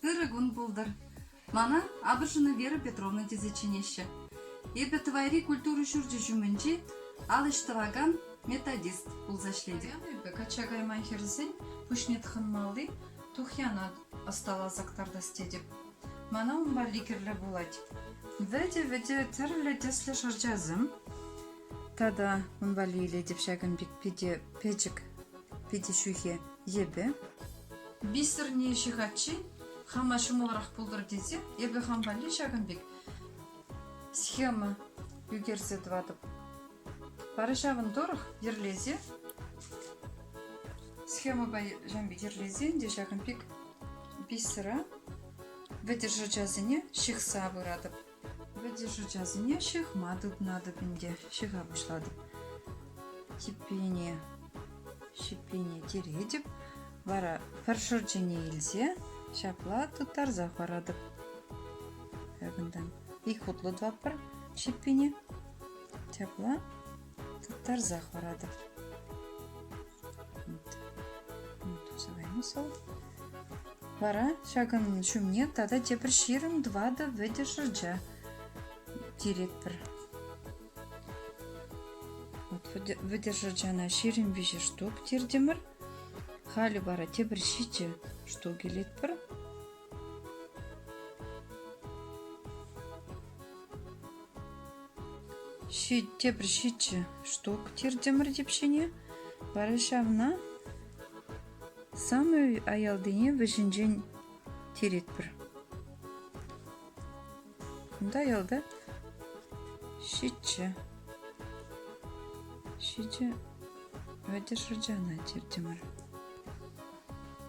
Тырыгун булдыр. Мана Абышина Вера Петровна тезеченеще. Ебе твайри культуру шурджи жумынчи, алыштываган методист булзашледи. Качагай майхерзен, пушнет ханмалды, тухяна остала зактарда стедип. Мана умбали кирле булать. Веде терле десле шарджазым. Тада умбали ile девшаган бик педжик шухе ебе. Бисерне шихачи, хама шумоларах пулдыр дезе, ебе хамбали шаган бик. Схема югерзе двадып. Барышавын дорых ерлезе. Схема бай жамби ерлезе, де шаган бик бисера. Ведержа жазыне шихса вырадып. Ведержа жазыне шихмадып надып инде шиха башладып. Шипине тередіп. Бара першорджене илзе, шапла туттар захварадып. Ягындан ик хутлы дваппыр шипине. Тепла туттар захварадып. Тусаваймысыл. Бара шагын шумне тада тепір ширым двада ведержа директор. Выдержана ширим виже штук тирдемір. Хали бара тепір шиче штук елетпір. Тепір шиче штук тирдемір депшене. Бара шавна самый аялдыне вишінжен тиретпір. Бұнда аялда шиче выдержана тирдемір.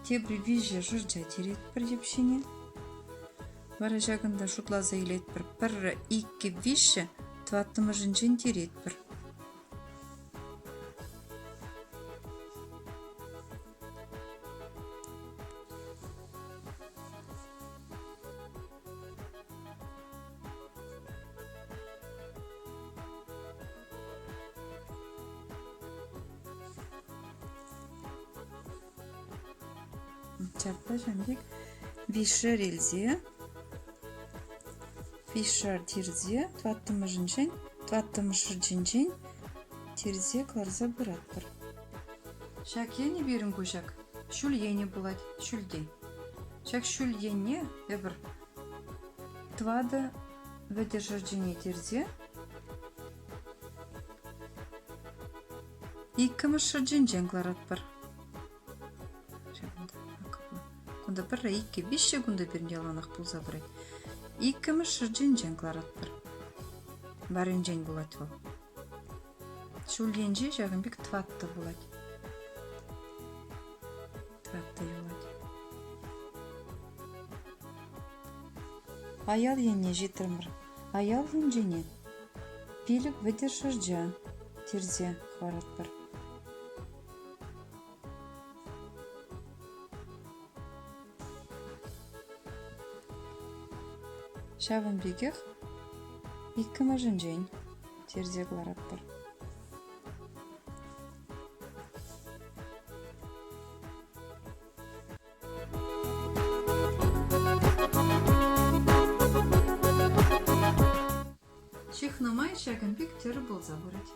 Тебір виже жыржа тиретпір депшене. Бара жағында шутлаза елетпір. Бір икки више тваттымы жынжен тиретпір. Çapla jambik vişer ilze, vişer tirze, tvattımışı cinjen, tirze klarza bıratpır. Şak yeni birim kuşak, şul yeni bulat, şulde. Şak şul yeni, ebir, tvada выдержar cini tirze, ikkimişı cinjen klaratpır. Кунда бір икки бишше күнді бірінде аланақ бұлза бұрай. Иккіміз шыржен клараттыр. Барын жен болады ол. Шулденже жағын бек тватты болады. Тватты болады. Аял енне жетірмір. Аял енжене. Пилік вітер шыржа. Терзе клараттыр. Шавын бегех, иккі мажын жен, терзе клараттыр. Шихнамай шагын бек тері болза бұрад.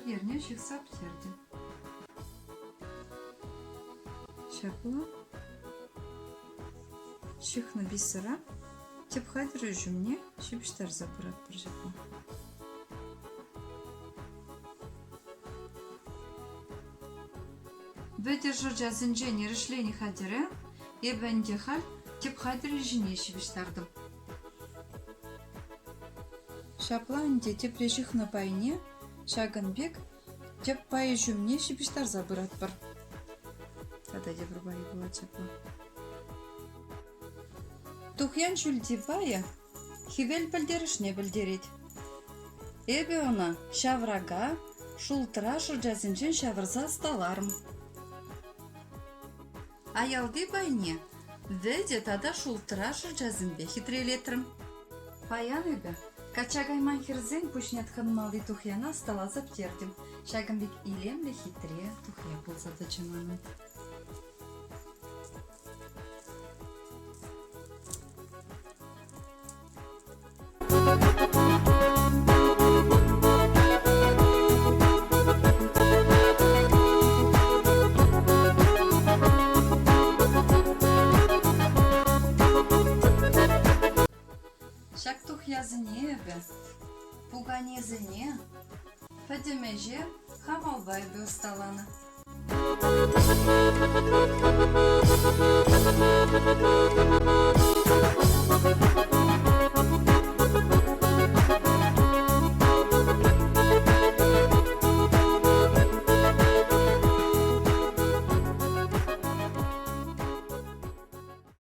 Yerine şıksa bitirdim. Şapla. Şıkna bir sıra. Tephadır rejimne. Şıpıştar zapırat bir şapla. Выдержу жазынжен решлени хадері. Ебенде хал тепхаdır rejimne şıpıştardım. Şapla önde teprejих на пайне. Шагынбек деп байы жүмне шипіштар забырат бар. Тада деп байы болады чапла. Тухян жүлдевая, хивел білдерішне білдерет. Эбе она шаврага, шултыра шыржасынчен шавырса сталарым. Аялды байне, веде тада шултыра шыржасынбе хитрелетрім. Паян эбе, качагайман хирзен пушнет ханмалды тухяна сталазып тердім. Шагымбек илемле хитре тухя болса да чыманым. Шак тухязыне эбе, пуганезыне, пәдемеже хамалбай бе усталаны.